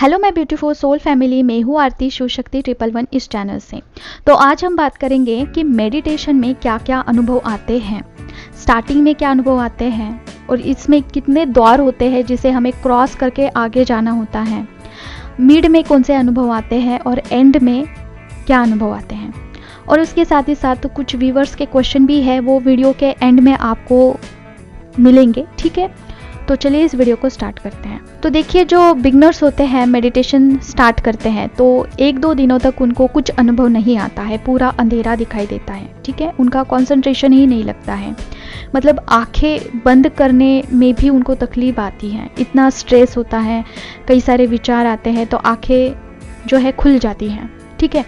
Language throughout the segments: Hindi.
Hello my beautiful soul family, मैं हूँ आरती शिव शक्ति 111 इस चैनल से। तो आज हम बात करेंगे कि मेडिटेशन में क्या क्या अनुभव आते हैं, स्टार्टिंग में क्या अनुभव आते हैं और इसमें कितने द्वार होते हैं जिसे हमें क्रॉस करके आगे जाना होता है, मिड में कौन से अनुभव आते हैं और एंड में क्या अनुभव आते हैं। और उसके साथ ही साथ कुछ व्यूवर्स के क्वेश्चन भी है, वो वीडियो के एंड में आपको मिलेंगे। ठीक है, तो चलिए इस वीडियो को स्टार्ट करते हैं। तो देखिए, जो बिगनर्स होते हैं मेडिटेशन स्टार्ट करते हैं तो 1-2 दिनों तक उनको कुछ अनुभव नहीं आता है, पूरा अंधेरा दिखाई देता है। ठीक है, उनका कंसंट्रेशन ही नहीं लगता है, मतलब आंखें बंद करने में भी उनको तकलीफ आती है, इतना स्ट्रेस होता है, कई सारे विचार आते हैं तो आंखें जो है खुल जाती हैं। ठीक है,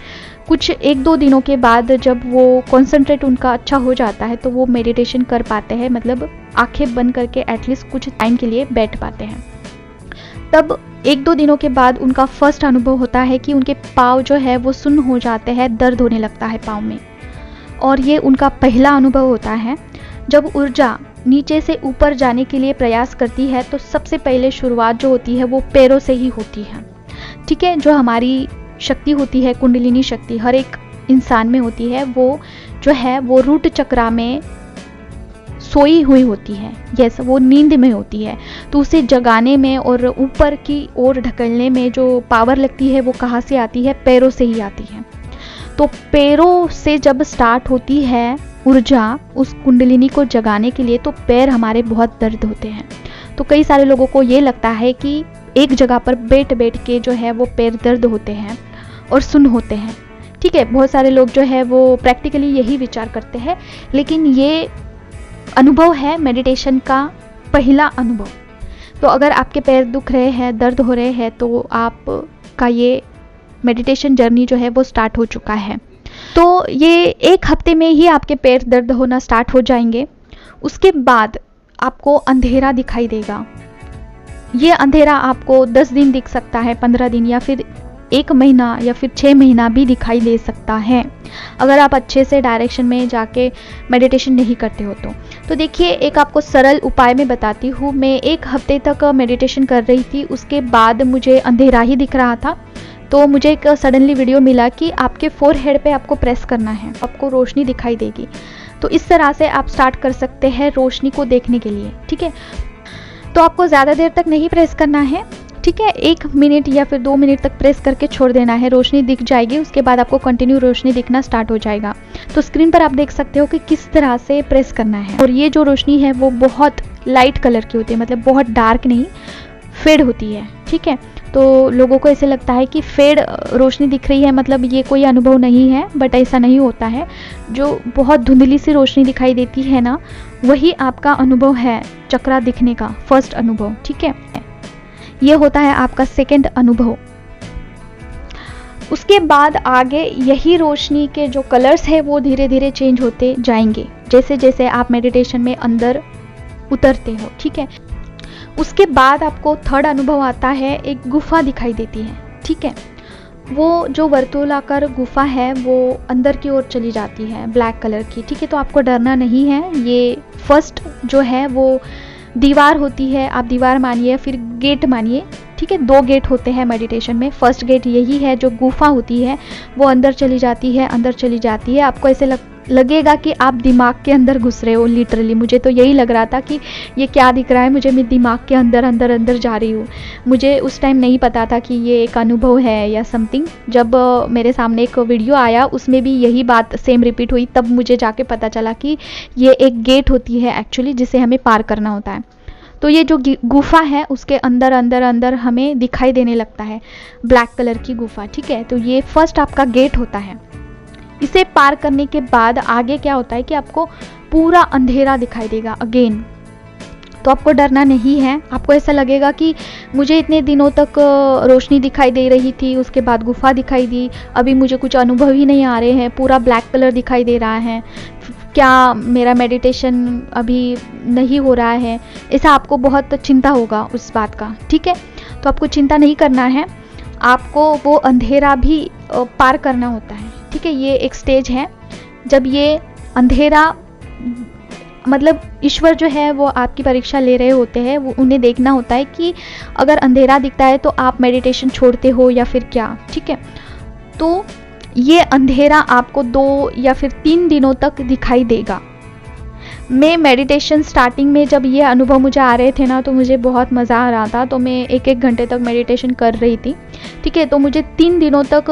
कुछ 1-2 दिनों के बाद जब वो कंसंट्रेट उनका अच्छा हो जाता है तो वो मेडिटेशन कर पाते हैं, मतलब आंखें बंद करके एटलीस्ट कुछ टाइम के लिए बैठ पाते हैं। तब 1-2 दिनों के बाद उनका फर्स्ट अनुभव होता है कि उनके पाँव जो है वो सुन्न हो जाते हैं, दर्द होने लगता है पाँव में। और ये उनका पहला अनुभव होता है। जब ऊर्जा नीचे से ऊपर जाने के लिए प्रयास करती है तो सबसे पहले शुरुआत जो होती है वो पैरों से ही होती है। ठीक है, जो हमारी शक्ति होती है, कुंडलिनी शक्ति हर एक इंसान में होती है, वो जो है वो रूट चक्रा में सोई हुई होती है। यस, वो नींद में होती है, तो उसे जगाने में और ऊपर की ओर ढकेलने में जो पावर लगती है वो कहाँ से आती है? पैरों से ही आती है। तो पैरों से जब स्टार्ट होती है ऊर्जा उस कुंडलिनी को जगाने के लिए, तो पैर हमारे बहुत दर्द होते हैं। तो कई सारे लोगों को ये लगता है कि एक जगह पर बैठ बैठ के जो है वो पैर दर्द होते हैं और सुन्न होते हैं। ठीक है, बहुत सारे लोग जो है वो प्रैक्टिकली यही विचार करते हैं, लेकिन ये अनुभव है मेडिटेशन का पहला अनुभव। तो अगर आपके पैर दुख रहे हैं, दर्द हो रहे हैं, तो आपका ये मेडिटेशन जर्नी जो है वो स्टार्ट हो चुका है। तो ये 1 हफ्ते में ही आपके पैर दर्द होना स्टार्ट हो जाएंगे। उसके बाद आपको अंधेरा दिखाई देगा। ये अंधेरा आपको 10 दिन दिख सकता है, 15 दिन या फिर 1 महीना या फिर 6 महीना भी दिखाई दे सकता है, अगर आप अच्छे से डायरेक्शन में जाके मेडिटेशन नहीं करते हो तो देखिए, एक आपको सरल उपाय मैं बताती हूँ। मैं 1 हफ्ते तक मेडिटेशन कर रही थी, उसके बाद मुझे अंधेरा ही दिख रहा था। तो मुझे एक सडनली वीडियो मिला कि आपके फोरहेड पे आपको प्रेस करना है, आपको रोशनी दिखाई देगी। तो इस तरह से आप स्टार्ट कर सकते हैं रोशनी को देखने के लिए। ठीक है, तो आपको ज़्यादा देर तक नहीं प्रेस करना है। ठीक है, 1 मिनट या फिर 2 मिनट तक प्रेस करके छोड़ देना है, रोशनी दिख जाएगी। उसके बाद आपको कंटिन्यू रोशनी दिखना स्टार्ट हो जाएगा। तो स्क्रीन पर आप देख सकते हो कि किस तरह से प्रेस करना है। और ये जो रोशनी है वो बहुत लाइट कलर की होती है, मतलब बहुत डार्क नहीं, फेड होती है। ठीक है, तो लोगों को ऐसे लगता है कि फेड रोशनी दिख रही है मतलब ये कोई अनुभव नहीं है, बट ऐसा नहीं होता है। जो बहुत धुंधली सी रोशनी दिखाई देती है ना, वही आपका अनुभव है चक्रा दिखने का, फर्स्ट अनुभव। ठीक है, ये होता है आपका सेकंड अनुभव। उसके बाद आगे यही रोशनी के जो कलर्स है वो धीरे धीरे चेंज होते जाएंगे जैसे जैसे आप मेडिटेशन में अंदर उतरते हो। ठीक है, उसके बाद आपको थर्ड अनुभव आता है, एक गुफा दिखाई देती है। ठीक है, वो जो वर्तुलाकार गुफा है वो अंदर की ओर चली जाती है, ब्लैक कलर की। ठीक है, तो आपको डरना नहीं है। ये फर्स्ट जो है वो दीवार होती है, आप दीवार मानिए फिर गेट मानिए। ठीक है, 2 गेट होते हैं मेडिटेशन में। फर्स्ट गेट यही है, जो गुफा होती है वो अंदर चली जाती है, अंदर चली जाती है। आपको ऐसे लगेगा कि आप दिमाग के अंदर घुस रहे हो। लिटरली मुझे तो यही लग रहा था कि ये क्या दिख रहा है मुझे, मैं दिमाग के अंदर अंदर अंदर जा रही हूँ। मुझे उस टाइम नहीं पता था कि ये एक अनुभव है या समथिंग। जब मेरे सामने एक वीडियो आया उसमें भी यही बात सेम रिपीट हुई, तब मुझे जाके पता चला कि ये एक गेट होती है एक्चुअली, जिसे हमें पार करना होता है। तो ये जो गुफा है उसके अंदर अंदर अंदर हमें दिखाई देने लगता है, ब्लैक कलर की गुफा। ठीक है, तो ये फर्स्ट आपका गेट होता है। इसे पार करने के बाद आगे क्या होता है कि आपको पूरा अंधेरा दिखाई देगा अगेन। तो आपको डरना नहीं है। आपको ऐसा लगेगा कि मुझे इतने दिनों तक रोशनी दिखाई दे रही थी, उसके बाद गुफा दिखाई दी, अभी मुझे कुछ अनुभव ही नहीं आ रहे हैं, पूरा ब्लैक कलर दिखाई दे रहा है, क्या मेरा मेडिटेशन अभी नहीं हो रहा है? ऐसा आपको बहुत चिंता होगा उस बात का। ठीक है, तो आपको चिंता नहीं करना है, आपको वो अंधेरा भी पार करना होता है। ठीक है, ये एक स्टेज है। जब ये अंधेरा मतलब ईश्वर जो है वो आपकी परीक्षा ले रहे होते हैं, वो उन्हें देखना होता है कि अगर अंधेरा दिखता है तो आप मेडिटेशन छोड़ते हो या फिर क्या, ठीक है। तो ये अंधेरा आपको 2 या फिर 3 दिनों तक दिखाई देगा। मैं मेडिटेशन स्टार्टिंग में जब ये अनुभव मुझे आ रहे थे ना, तो मुझे बहुत मज़ा आ रहा था, तो मैं 1-1 घंटे तक मेडिटेशन कर रही थी, ठीक है। तो मुझे 3 दिनों तक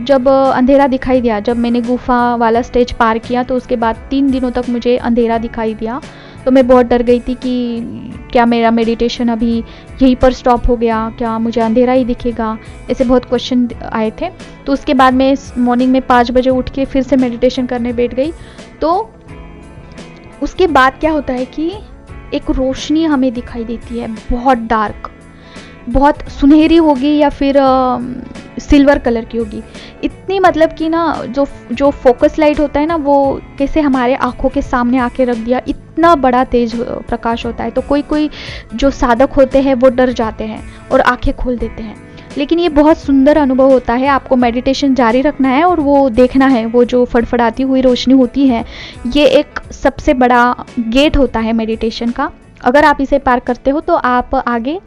जब अंधेरा दिखाई दिया, जब मैंने गुफा वाला स्टेज पार किया, तो उसके बाद 3 दिनों तक मुझे अंधेरा दिखाई दिया। तो मैं बहुत डर गई थी कि क्या मेरा मेडिटेशन अभी यहीं पर स्टॉप हो गया, क्या मुझे अंधेरा ही दिखेगा, ऐसे बहुत क्वेश्चन आए थे। तो उसके बाद मैं मॉर्निंग में 5 बजे उठ के फिर से मेडिटेशन करने बैठ गई। तो उसके बाद क्या होता है कि एक रोशनी हमें दिखाई देती है, बहुत डार्क, बहुत सुनहरी होगी या फिर सिल्वर कलर की होगी, इतनी मतलब कि ना जो फोकस लाइट होता है ना, वो कैसे हमारे आंखों के सामने आके रख दिया, इतना बड़ा तेज प्रकाश होता है। तो कोई जो साधक होते हैं वो डर जाते हैं और आंखें खोल देते हैं, लेकिन ये बहुत सुंदर अनुभव होता है। आपको मेडिटेशन जारी रखना है और वो देखना है, वो जो फड़फड़ाती हुई रोशनी होती है, ये एक सबसे बड़ा गेट होता है मेडिटेशन का। अगर आप इसे पार करते हो तो आप आगे,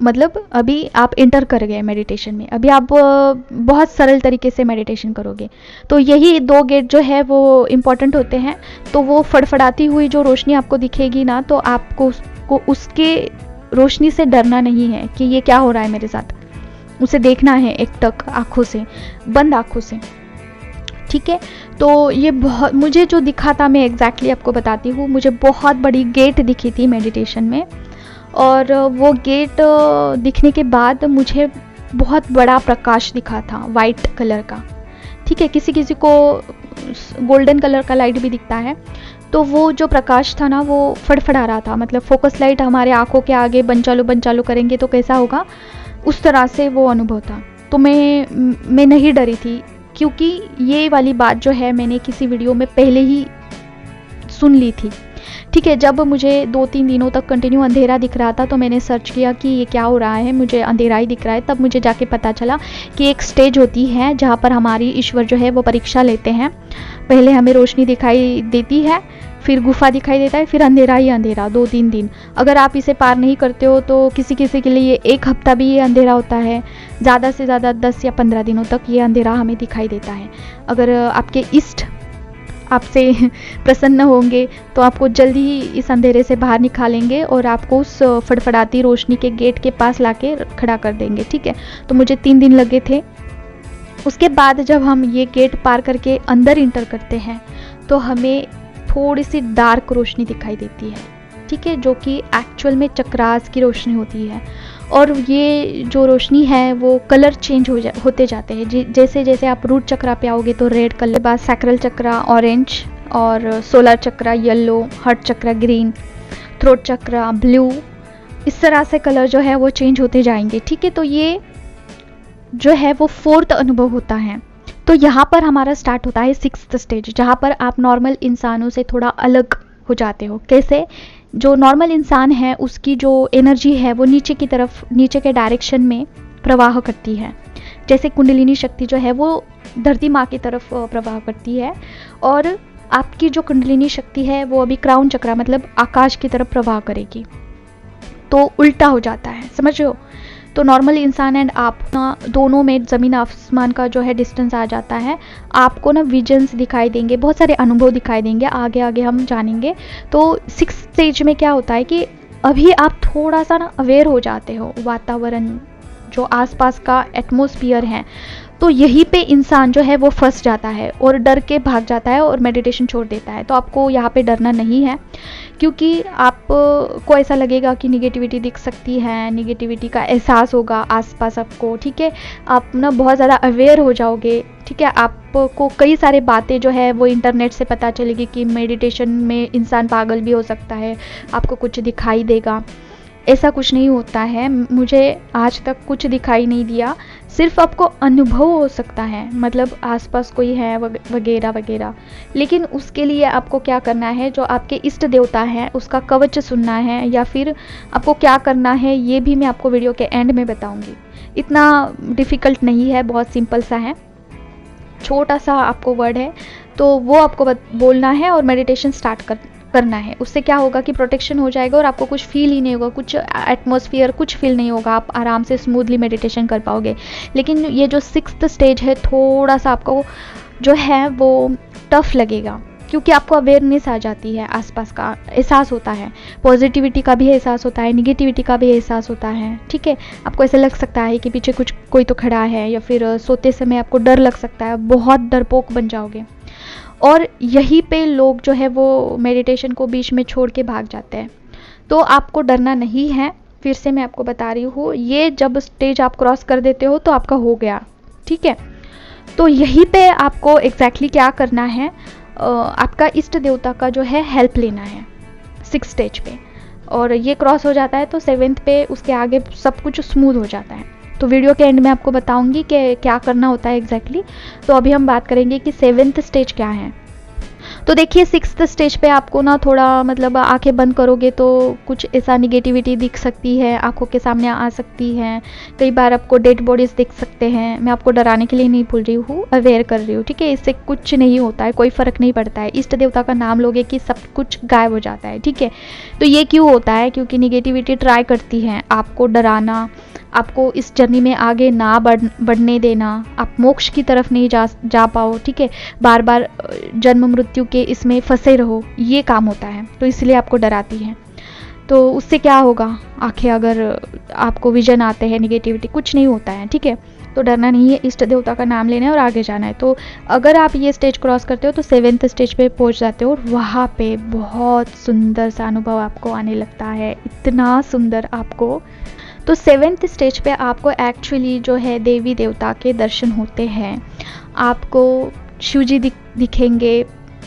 मतलब अभी आप इंटर कर गए मेडिटेशन में, अभी आप बहुत सरल तरीके से मेडिटेशन करोगे। तो यही 2 गेट जो है वो इम्पॉर्टेंट होते हैं। तो वो फड़फड़ाती हुई जो रोशनी आपको दिखेगी ना, तो आपको उसके रोशनी से डरना नहीं है कि ये क्या हो रहा है मेरे साथ, उसे देखना है एकटक आँखों से, बंद आँखों से, ठीक है। तो ये बहुत, मुझे जो दिखा था मैं एग्जैक्टली आपको बताती हूँ। मुझे बहुत बड़ी गेट दिखी थी मेडिटेशन में, और वो गेट दिखने के बाद मुझे बहुत बड़ा प्रकाश दिखा था वाइट कलर का, ठीक है। किसी किसी को गोल्डन कलर का लाइट भी दिखता है। तो वो जो प्रकाश था ना, वो फड़फड़ा रहा था, मतलब फोकस लाइट हमारे आंखों के आगे बंद चालू करेंगे तो कैसा होगा, उस तरह से वो अनुभव था। तो मैं नहीं डरी थी, क्योंकि ये वाली बात जो है मैंने किसी वीडियो में पहले ही सुन ली थी, ठीक है। जब मुझे 2-3 दिनों तक कंटिन्यू अंधेरा दिख रहा था, तो मैंने सर्च किया कि ये क्या हो रहा है, मुझे अंधेरा ही दिख रहा है। तब मुझे जाके पता चला कि एक स्टेज होती है जहाँ पर हमारी ईश्वर जो है वो परीक्षा लेते हैं। पहले हमें रोशनी दिखाई देती है, फिर गुफा दिखाई देता है, फिर अंधेरा ही अंधेरा 2-3 दिन। अगर आप इसे पार नहीं करते हो तो किसी किसी के लिए 1 हफ्ता भी ये अंधेरा होता है, ज़्यादा से ज़्यादा 10 या 15 दिनों तक ये अंधेरा हमें दिखाई देता है। अगर आपके इष्ट आपसे प्रसन्न होंगे तो आपको जल्दी ही इस अंधेरे से बाहर निकालेंगे और आपको उस फड़फड़ाती रोशनी के गेट के पास लाके खड़ा कर देंगे, ठीक है। तो मुझे 3 दिन लगे थे। उसके बाद जब हम ये गेट पार करके अंदर इंटर करते हैं, तो हमें थोड़ी सी डार्क रोशनी दिखाई देती है, ठीक है, जो कि एक्चुअल में चक्रास की रोशनी होती है। और ये जो रोशनी है वो कलर चेंज होते जाते हैं। जैसे जैसे आप रूट चक्रा पे आओगे तो रेड कलर, बाद सैक्रल चक्रा ऑरेंज, और सोलर चक्रा येलो, हार्ट चक्रा ग्रीन, थ्रोट चक्रा ब्लू, इस तरह से कलर जो है वो चेंज होते जाएंगे, ठीक है। तो ये जो है वो 4th अनुभव होता है। तो यहाँ पर हमारा स्टार्ट होता है 6th स्टेज, जहाँ पर आप नॉर्मल इंसानों से थोड़ा अलग हो जाते हो। कैसे? जो नॉर्मल इंसान है उसकी जो एनर्जी है वो नीचे की तरफ, नीचे के डायरेक्शन में प्रवाह करती है। जैसे कुंडलिनी शक्ति जो है वो धरती माँ की तरफ प्रवाह करती है, और आपकी जो कुंडलिनी शक्ति है वो अभी क्राउन चक्रा मतलब आकाश की तरफ प्रवाह करेगी। तो उल्टा हो जाता है, समझ रहे हो? तो नॉर्मल इंसान एंड आप ना, दोनों में ज़मीन आसमान का जो है डिस्टेंस आ जाता है। आपको ना विजन्स दिखाई देंगे, बहुत सारे अनुभव दिखाई देंगे, आगे आगे हम जानेंगे। तो 6th स्टेज में क्या होता है कि अभी आप थोड़ा सा ना अवेयर हो जाते हो, वातावरण जो आसपास का एटमॉस्फेयर है, तो यहीं पे इंसान जो है वो फंस जाता है और डर के भाग जाता है और मेडिटेशन छोड़ देता है। तो आपको यहाँ पे डरना नहीं है, क्योंकि आपको ऐसा लगेगा कि निगेटिविटी दिख सकती है, निगेटिविटी का एहसास होगा आसपास आपको, ठीक है। आप ना बहुत ज़्यादा अवेयर हो जाओगे, ठीक है। आपको कई सारे बातें जो है वो इंटरनेट से पता चलेगी कि मेडिटेशन में इंसान पागल भी हो सकता है, आपको कुछ दिखाई देगा। ऐसा कुछ नहीं होता है, मुझे आज तक कुछ दिखाई नहीं दिया, सिर्फ आपको अनुभव हो सकता है, मतलब आसपास कोई है वगैरह वगैरह। लेकिन उसके लिए आपको क्या करना है, जो आपके इष्ट देवता है उसका कवच सुनना है, या फिर आपको क्या करना है ये भी मैं आपको वीडियो के एंड में बताऊंगी। इतना डिफ़िकल्ट नहीं है, बहुत सिंपल सा है, छोटा सा आपको वर्ड है, तो वो आपको बोलना है और मेडिटेशन स्टार्ट कर करना है। उससे क्या होगा कि प्रोटेक्शन हो जाएगा और आपको कुछ फील ही नहीं होगा, कुछ एटमॉस्फेयर कुछ फील नहीं होगा, आप आराम से स्मूथली मेडिटेशन कर पाओगे। लेकिन ये जो 6th स्टेज है थोड़ा सा आपको जो है वो टफ लगेगा, क्योंकि आपको अवेयरनेस आ जाती है, आसपास का एहसास होता है, पॉजिटिविटी का भी एहसास होता है, निगेटिविटी का भी एहसास होता है। ठीक है, आपको ऐसा लग सकता है कि पीछे कुछ कोई तो खड़ा है, या फिर सोते समय आपको डर लग सकता है, बहुत डरपोक बन जाओगे। और यहीं पे लोग जो है वो मेडिटेशन को बीच में छोड़ के भाग जाते हैं। तो आपको डरना नहीं है, फिर से मैं आपको बता रही हूँ, ये जब स्टेज आप क्रॉस कर देते हो तो आपका हो गया। ठीक है, तो यहीं पे आपको एग्जैक्टली क्या करना है, आपका इष्ट देवता का जो है हेल्प लेना है 6th स्टेज पे, और ये क्रॉस हो जाता है तो 7th पे उसके आगे सब कुछ स्मूथ हो जाता है। तो वीडियो के एंड में आपको बताऊंगी कि क्या करना होता है एग्जैक्टली। तो अभी हम बात करेंगे कि 7th स्टेज क्या है। तो देखिए 6th स्टेज पे आपको ना थोड़ा मतलब आंखें बंद करोगे तो कुछ ऐसा निगेटिविटी दिख सकती है, आंखों के सामने आ सकती है। कई बार आपको डेड बॉडीज दिख सकते हैं। मैं आपको डराने के लिए नहीं बोल रही हूँ, अवेयर कर रही हूँ। ठीक है, इससे कुछ नहीं होता है, कोई फ़र्क नहीं पड़ता है। इष्ट देवता का नाम लोगे कि सब कुछ गायब हो जाता है। ठीक है, तो ये क्यों होता है, क्योंकि निगेटिविटी ट्राई करती है आपको डराना, आपको इस जर्नी में आगे ना बढ़ने देना, आप मोक्ष की तरफ नहीं जा पाओ। ठीक है, बार बार जन्म मृत्यु के इसमें फंसे रहो, ये काम होता है, तो इसलिए आपको डराती है। तो उससे क्या होगा, आंखें अगर आपको विजन आते हैं, निगेटिविटी कुछ नहीं होता है। ठीक है, तो डरना नहीं है, इष्ट देवता का नाम लेना है और आगे जाना है। तो अगर आप ये स्टेज क्रॉस करते हो तो 7th स्टेज पे पहुंच जाते हो, और वहाँ पे बहुत सुंदर सा अनुभव आपको आने लगता है, इतना सुंदर आपको। तो 7th स्टेज पे आपको एक्चुअली जो है देवी देवता के दर्शन होते हैं। आपको शिव जी दिखेंगे,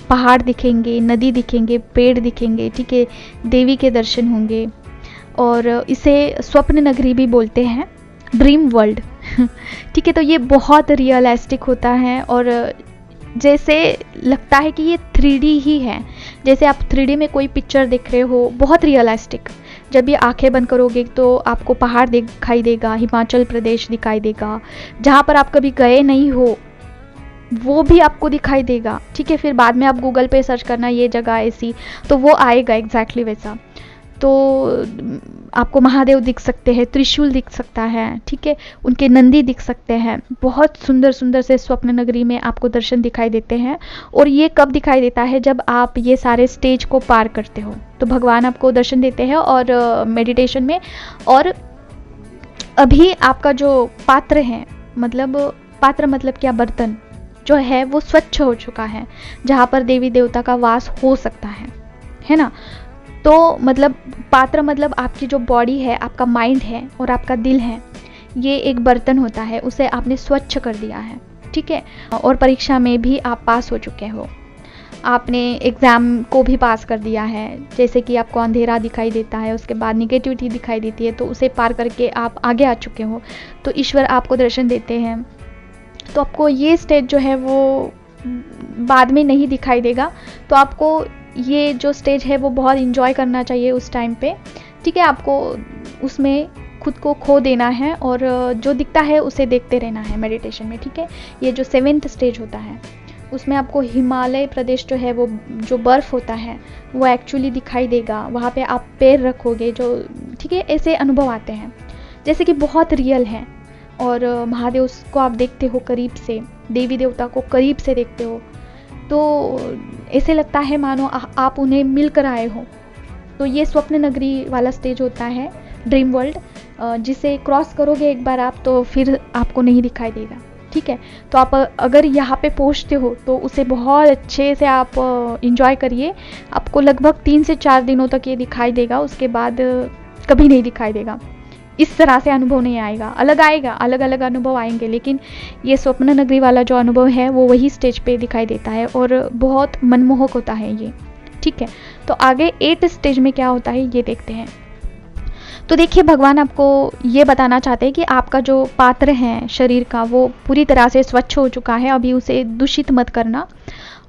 पहाड़ दिखेंगे, नदी दिखेंगे, पेड़ दिखेंगे। ठीक है, देवी के दर्शन होंगे, और इसे स्वप्न नगरी भी बोलते हैं, ड्रीम वर्ल्ड। ठीक है, तो ये बहुत रियलिस्टिक होता है, और जैसे लगता है कि ये 3D ही है, जैसे आप 3D में कोई पिक्चर देख रहे हो, बहुत रियलिस्टिक। जब ये आंखें बंद करोगे तो आपको पहाड़ दिखाई देगा, हिमाचल प्रदेश दिखाई देगा, जहाँ पर आप कभी गए नहीं हो वो भी आपको दिखाई देगा। ठीक है, फिर बाद में आप गूगल पे सर्च करना ये जगह ऐसी, तो वो आएगा एग्जैक्टली वैसा। तो आपको महादेव दिख सकते हैं, त्रिशूल दिख सकता है। ठीक है, उनके नंदी दिख सकते हैं, बहुत सुंदर सुंदर से स्वप्न नगरी में आपको दर्शन दिखाई देते हैं। और ये कब दिखाई देता है, जब आप ये सारे स्टेज को पार करते हो तो भगवान आपको दर्शन देते हैं, और मेडिटेशन में। और अभी आपका जो पात्र है, मतलब पात्र मतलब क्या, बर्तन जो है वो स्वच्छ हो चुका है, जहाँ पर देवी देवता का वास हो सकता है ना। तो मतलब पात्र मतलब आपकी जो बॉडी है, आपका माइंड है और आपका दिल है, ये एक बर्तन होता है, उसे आपने स्वच्छ कर दिया है। ठीक है, और परीक्षा में भी आप पास हो चुके हो, आपने एग्ज़ाम को भी पास कर दिया है। जैसे कि आपको अंधेरा दिखाई देता है, उसके बाद निगेटिविटी दिखाई देती है, तो उसे पार करके आप आगे आ चुके हो, तो ईश्वर आपको दर्शन देते हैं। तो आपको ये स्टेज जो है वो बाद में नहीं दिखाई देगा, तो आपको ये जो स्टेज है वो बहुत इंजॉय करना चाहिए उस टाइम पे। ठीक है, आपको उसमें खुद को खो देना है, और जो दिखता है उसे देखते रहना है मेडिटेशन में। ठीक है, ये जो 7th स्टेज होता है उसमें आपको हिमालय प्रदेश जो है वो जो बर्फ़ होता है वो एक्चुअली दिखाई देगा, वहाँ पे आप पैर रखोगे जो, ठीक है, ऐसे अनुभव आते हैं जैसे कि बहुत रियल है। और महादेव को आप देखते हो करीब से, देवी देवता को करीब से देखते हो, तो ऐसे लगता है मानो आप उन्हें मिलकर आए हो। तो ये स्वप्न नगरी वाला स्टेज होता है, ड्रीम वर्ल्ड, जिसे क्रॉस करोगे एक बार आप तो फिर आपको नहीं दिखाई देगा। ठीक है, तो आप अगर यहाँ पे पहुँचते हो तो उसे बहुत अच्छे से आप इंजॉय करिए। आपको लगभग 3 से 4 दिनों तक ये दिखाई देगा, उसके बाद कभी नहीं दिखाई देगा। इस तरह से अनुभव नहीं आएगा, आएगा, अलग अलग अनुभव आएंगे, लेकिन ये स्वप्न नगरी वाला जो अनुभव है वो वही स्टेज पे दिखाई देता है, और बहुत मनमोहक होता है ये। ठीक है, तो आगे 8 स्टेज में क्या होता है ये देखते हैं। तो देखिए, भगवान आपको ये बताना चाहते हैं कि आपका जो पात्र है शरीर का वो पूरी तरह से स्वच्छ हो चुका है, अभी उसे दूषित मत करना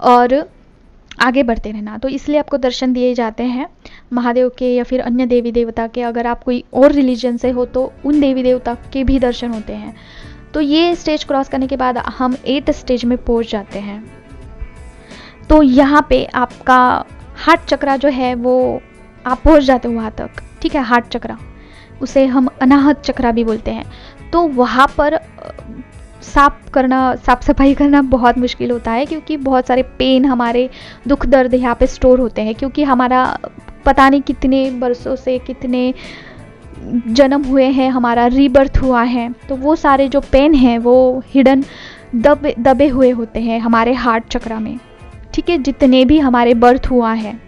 और आगे बढ़ते रहना। तो इसलिए आपको दर्शन दिए जाते हैं महादेव के या फिर अन्य देवी देवता के। अगर आप कोई और रिलीजन से हो तो उन देवी देवता के भी दर्शन होते हैं। तो ये स्टेज क्रॉस करने के बाद हम 8 स्टेज में पहुंच जाते हैं। तो यहाँ पे आपका हार्ट चक्रा जो है वो आप पहुंच जाते हो वहाँ तक, ठीक है। हार्ट चक्रा, उसे हम अनाहत चक्रा भी बोलते हैं। तो वहाँ पर साफ सफाई करना बहुत मुश्किल होता है, क्योंकि बहुत सारे पेन, हमारे दुख दर्द यहाँ पे स्टोर होते हैं, क्योंकि हमारा पता नहीं कितने बरसों से, कितने जन्म हुए हैं, हमारा रीबर्थ हुआ है, तो वो सारे जो पेन हैं वो हिडन दबे हुए होते हैं हमारे हार्ट चक्रा में, ठीक है। जितने भी हमारे बर्थ हुआ है,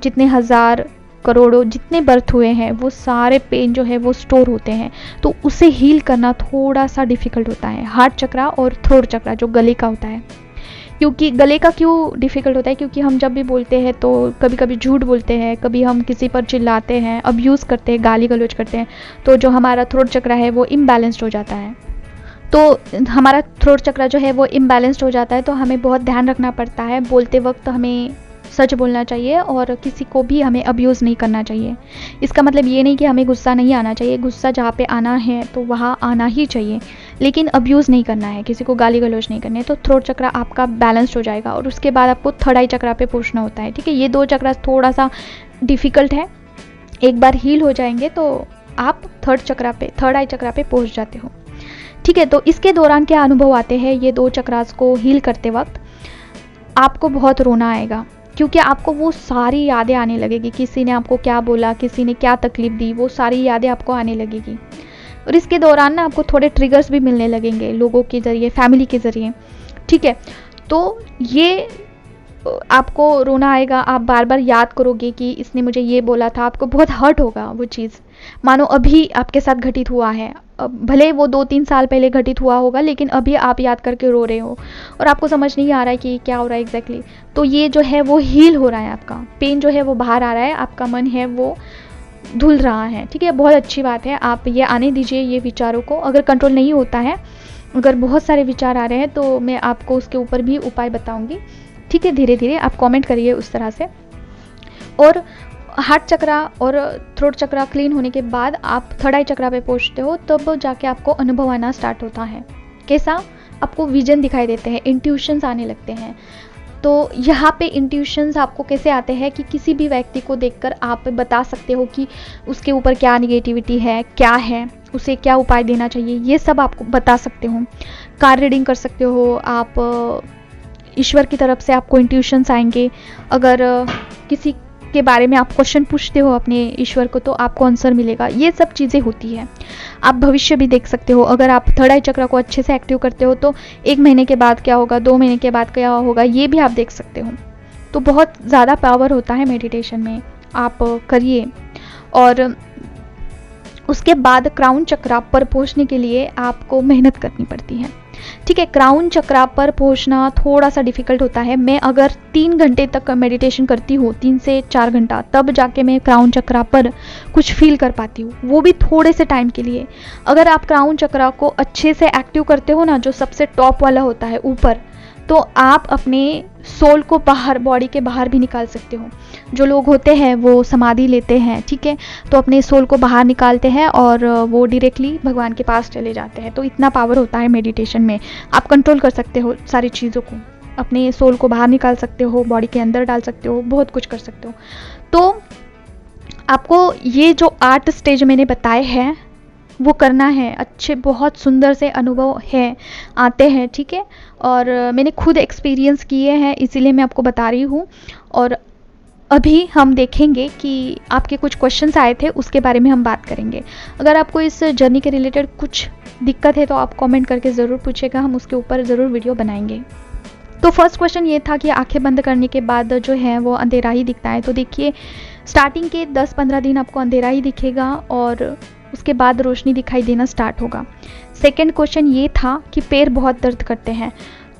जितने हज़ार करोड़ों जितने बर्थ हुए हैं, वो सारे पेन जो है वो स्टोर होते हैं। तो उसे हील करना थोड़ा सा डिफ़िकल्ट होता है, हार्ट चक्रा और थ्रोट चक्रा जो गले का होता है। क्योंकि गले का क्यों डिफ़िकल्ट होता है, क्योंकि हम जब भी बोलते हैं तो कभी कभी झूठ बोलते हैं, कभी हम किसी पर चिल्लाते हैं, अब्यूज़ करते हैं, गाली गलौज करते हैं, तो जो हमारा थ्रोट चक्रा है वो इम्बैलेंस्ड हो जाता है। तो हमारा थ्रोट चक्रा जो है वो इम्बैलेंस्ड हो जाता है, तो हमें बहुत ध्यान रखना पड़ता है। बोलते वक्त हमें सच बोलना चाहिए और किसी को भी हमें अब्यूज़ नहीं करना चाहिए। इसका मतलब ये नहीं कि हमें गुस्सा नहीं आना चाहिए, गुस्सा जहाँ पे आना है तो वहाँ आना ही चाहिए, लेकिन अब्यूज़ नहीं करना है, किसी को गाली गलौज नहीं करनी है। तो थ्रोट चक्रा आपका बैलेंस्ड हो जाएगा और उसके बाद आपको थर्ड आई चक्रा पे पहुँचना होता है, ठीक है। ये दो चक्रा थोड़ा सा डिफ़िकल्ट है, एक बार हील हो जाएंगे तो आप थर्ड आई चक्रा पे पहुँच जाते हो, ठीक है। तो इसके दौरान क्या अनुभव आते हैं, ये दो चक्रास को हील करते वक्त आपको बहुत रोना आएगा, क्योंकि आपको वो सारी यादें आने लगेगी, किसी ने आपको क्या बोला, किसी ने क्या तकलीफ दी, वो सारी यादें आपको आने लगेगी। और इसके दौरान ना आपको थोड़े ट्रिगर्स भी मिलने लगेंगे लोगों के ज़रिए, फैमिली के ज़रिए, ठीक है। तो ये आपको रोना आएगा, आप बार बार याद करोगे कि इसने मुझे ये बोला था, आपको बहुत हर्ट होगा वो चीज़, मानो अभी आपके साथ घटित हुआ है। भले वो 2-3 साल पहले घटित हुआ होगा, लेकिन अभी आप याद करके रो रहे हो और आपको समझ नहीं आ रहा है कि क्या हो रहा है एग्जैक्टली। तो ये जो है वो हील हो रहा है, आपका पेन जो है वो बाहर आ रहा है, आपका मन है वो धुल रहा है, ठीक है। बहुत अच्छी बात है, आप ये आने दीजिए ये विचारों को। अगर कंट्रोल नहीं होता है, अगर बहुत सारे विचार आ रहे हैं, तो मैं आपको उसके ऊपर भी उपाय बताऊँगी, ठीक है। धीरे धीरे आप कमेंट करिए उस तरह से। और हार्ट चक्रा और थ्रोट चक्रा क्लीन होने के बाद आप थर्ड आई चक्रा पे पहुंचते हो, तब जाके आपको अनुभव आना स्टार्ट होता है। कैसा? आपको विजन दिखाई देते हैं, इंट्यूशंस आने लगते हैं। तो यहाँ पे इंट्यूशंस आपको कैसे आते हैं कि किसी भी व्यक्ति को देखकर आप बता सकते हो कि उसके ऊपर क्या निगेटिविटी है, क्या है, उसे क्या उपाय देना चाहिए, ये सब आपको बता सकते हो। कार रीडिंग कर सकते हो आप, ईश्वर की तरफ से आपको इंट्यूशंस आएंगे। अगर किसी के बारे में आप क्वेश्चन पूछते हो अपने ईश्वर को, तो आपको आंसर मिलेगा। ये सब चीज़ें होती है। आप भविष्य भी देख सकते हो। अगर आप थर्ड आई चक्र को अच्छे से एक्टिव करते हो तो 1 महीने के बाद क्या होगा, 2 महीने के बाद क्या होगा, ये भी आप देख सकते हो। तो बहुत ज़्यादा पावर होता है मेडिटेशन में, आप करिए। और उसके बाद क्राउन चक्रा पर पहुंचने के लिए आपको मेहनत करनी पड़ती है, ठीक है। क्राउन चक्रा पर पहुंचना थोड़ा सा डिफिकल्ट होता है। मैं अगर 3 घंटे तक मेडिटेशन करती हूँ, 3 से 4 घंटा, तब जाके मैं क्राउन चक्रा पर कुछ फील कर पाती हूँ, वो भी थोड़े से टाइम के लिए। अगर आप क्राउन चक्रा को अच्छे से एक्टिव करते हो ना, जो सबसे टॉप वाला होता है ऊपर, तो आप अपने सोल को बाहर, बॉडी के बाहर भी निकाल सकते हो। जो लोग होते हैं वो समाधि लेते हैं, ठीक है, तो अपने सोल को बाहर निकालते हैं और वो डायरेक्टली भगवान के पास चले जाते हैं। तो इतना पावर होता है मेडिटेशन में। आप कंट्रोल कर सकते हो सारी चीज़ों को, अपने सोल को बाहर निकाल सकते हो, बॉडी के अंदर डाल सकते हो, बहुत कुछ कर सकते हो। तो आपको ये जो 8 स्टेज मैंने बताए हैं वो करना है। अच्छे, बहुत सुंदर से अनुभव है, आते हैं, ठीक है। और मैंने खुद एक्सपीरियंस किए हैं, इसीलिए मैं आपको बता रही हूँ। और अभी हम देखेंगे कि आपके कुछ क्वेश्चंस आए थे, उसके बारे में हम बात करेंगे। अगर आपको इस जर्नी के रिलेटेड कुछ दिक्कत है तो आप कमेंट करके ज़रूर पूछिएगा, हम उसके ऊपर ज़रूर वीडियो बनाएंगे। तो फर्स्ट क्वेश्चन ये था कि आंखें बंद करने के बाद जो है वो अंधेरा ही दिखता है। तो देखिए, स्टार्टिंग के 10-15 दिन आपको अंधेरा ही दिखेगा और उसके बाद रोशनी दिखाई देना स्टार्ट होगा। सेकंड क्वेश्चन ये था कि पैर बहुत दर्द करते हैं।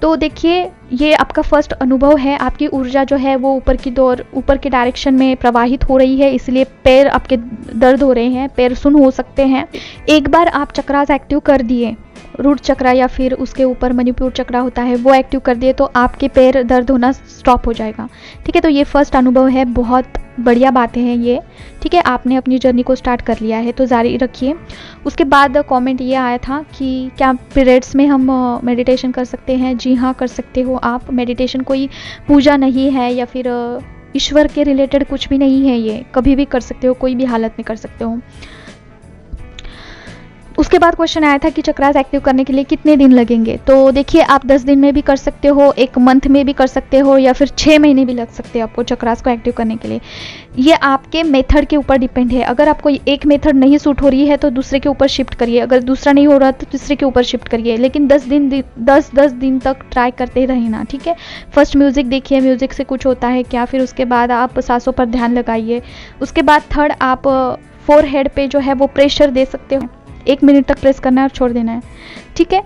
तो देखिए, ये आपका फर्स्ट अनुभव है। आपकी ऊर्जा जो है वो ऊपर के डायरेक्शन में प्रवाहित हो रही है, इसलिए पैर आपके दर्द हो रहे हैं, पैर सुन्न हो सकते हैं। एक बार आप चक्रास एक्टिव कर दिए, रूट चक्रा या फिर उसके ऊपर मणिपुर चक्रा होता है, वो एक्टिव कर दिए, तो आपके पैर दर्द होना स्टॉप हो जाएगा, ठीक है। तो ये फर्स्ट अनुभव है, बहुत बढ़िया बातें हैं ये, ठीक है। आपने अपनी जर्नी को स्टार्ट कर लिया है तो जारी रखिए। उसके बाद कमेंट ये आया था कि क्या पीरियड्स में हम मेडिटेशन कर सकते हैं? जी हाँ, कर सकते हो आप। मेडिटेशन कोई पूजा नहीं है या फिर ईश्वर के रिलेटेड कुछ भी नहीं है, ये कभी भी कर सकते हो, कोई भी हालत में कर सकते हो। उसके बाद क्वेश्चन आया था कि चक्रास एक्टिव करने के लिए कितने दिन लगेंगे। तो देखिए, आप 10 दिन में भी कर सकते हो, 1 मंथ में भी कर सकते हो, या फिर 6 महीने भी लग सकते हैं आपको चक्रास को एक्टिव करने के लिए। ये आपके मेथड के ऊपर डिपेंड है। अगर आपको एक मेथड नहीं सूट हो रही है तो दूसरे के ऊपर शिफ्ट करिए, अगर दूसरा नहीं हो रहा तो तीसरे के ऊपर शिफ्ट करिए, लेकिन 10 दिन तक ट्राई करते रहना, ठीक है। फर्स्ट म्यूज़िक देखिए, म्यूज़िक से कुछ होता है क्या, फिर उसके बाद आप सांसों पर ध्यान लगाइए। उसके बाद थर्ड, आप फोरहेड पे जो है वो प्रेशर दे सकते हो, 1 मिनट तक प्रेस करना है और छोड़ देना है, ठीक है।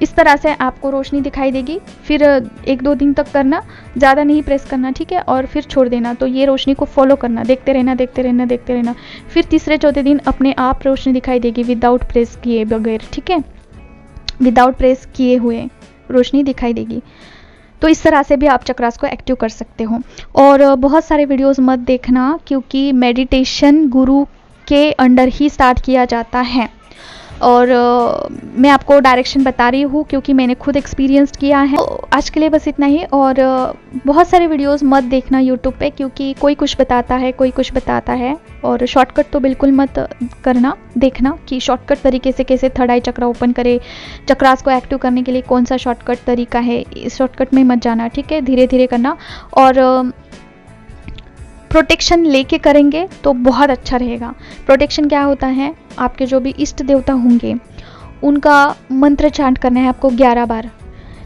इस तरह से आपको रोशनी दिखाई देगी। फिर 1-2 दिन तक करना, ज़्यादा नहीं प्रेस करना, ठीक है, और फिर छोड़ देना। तो ये रोशनी को फॉलो करना, देखते रहना। फिर तीसरे चौथे दिन अपने आप रोशनी दिखाई देगी विदाउट प्रेस किए बगैर, ठीक है, विदाउट प्रेस किए हुए रोशनी दिखाई देगी। तो इस तरह से भी आप चक्रास को एक्टिव कर सकते हो। और बहुत सारे वीडियोस मत देखना, क्योंकि मेडिटेशन गुरु के अंडर ही स्टार्ट किया जाता है। और मैं आपको डायरेक्शन बता रही हूँ क्योंकि मैंने खुद एक्सपीरियंस किया है। तो आज के लिए बस इतना ही। और बहुत सारे वीडियोस मत देखना यूट्यूब पे, क्योंकि कोई कुछ बताता है, कोई कुछ बताता है। और शॉर्टकट तो बिल्कुल मत करना, देखना कि शॉर्टकट तरीके से कैसे थर्ड आई चक्रा ओपन करे, चक्रास को एक्टिव करने के लिए कौन सा शॉर्टकट तरीका है, इस शॉर्टकट में मत जाना, ठीक है। धीरे धीरे करना और प्रोटेक्शन लेके करेंगे तो बहुत अच्छा रहेगा। प्रोटेक्शन क्या होता है, आपके जो भी इष्ट देवता होंगे उनका मंत्र चांट करना है आपको 11 बार,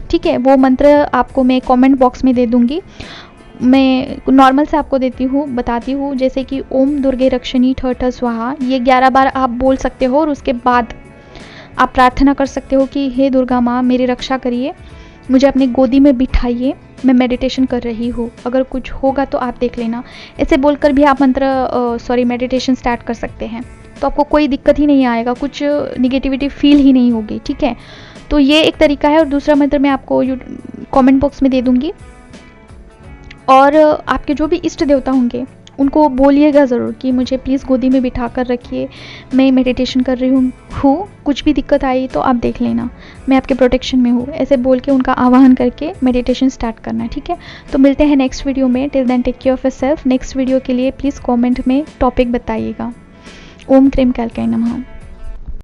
ठीक है। वो मंत्र आपको मैं कमेंट बॉक्स में दे दूंगी। मैं नॉर्मल से आपको देती हूँ, बताती हूँ, जैसे कि ओम दुर्गे रक्षिणी ठठ स्वाहा, ये 11 बार आप बोल सकते हो। और उसके बाद आप प्रार्थना कर सकते हो कि हे दुर्गा माँ मेरी रक्षा करिए, मुझे अपनी गोदी में बिठाइए, मैं मेडिटेशन कर रही हूँ, अगर कुछ होगा तो आप देख लेना। ऐसे बोलकर भी आप मेडिटेशन स्टार्ट कर सकते हैं। तो आपको कोई दिक्कत ही नहीं आएगा, कुछ निगेटिविटी फील ही नहीं होगी, ठीक है। तो ये एक तरीका है। और दूसरा मंत्र मैं आपको कमेंट बॉक्स में दे दूंगी। और आपके जो भी इष्ट देवता होंगे उनको बोलिएगा ज़रूर कि मुझे प्लीज़ गोदी में बिठा कर रखिए, मैं मेडिटेशन कर रही हूँ, कुछ भी दिक्कत आई तो आप देख लेना, मैं आपके प्रोटेक्शन में हूँ। ऐसे बोल के उनका आवाहन करके मेडिटेशन स्टार्ट करना, ठीक है। तो मिलते हैं नेक्स्ट वीडियो में। Till then take care of yourself. Next video के लिए प्लीज़ कमेंट में टॉपिक बताइएगा। ओम क्रीम कैल्काई नमः।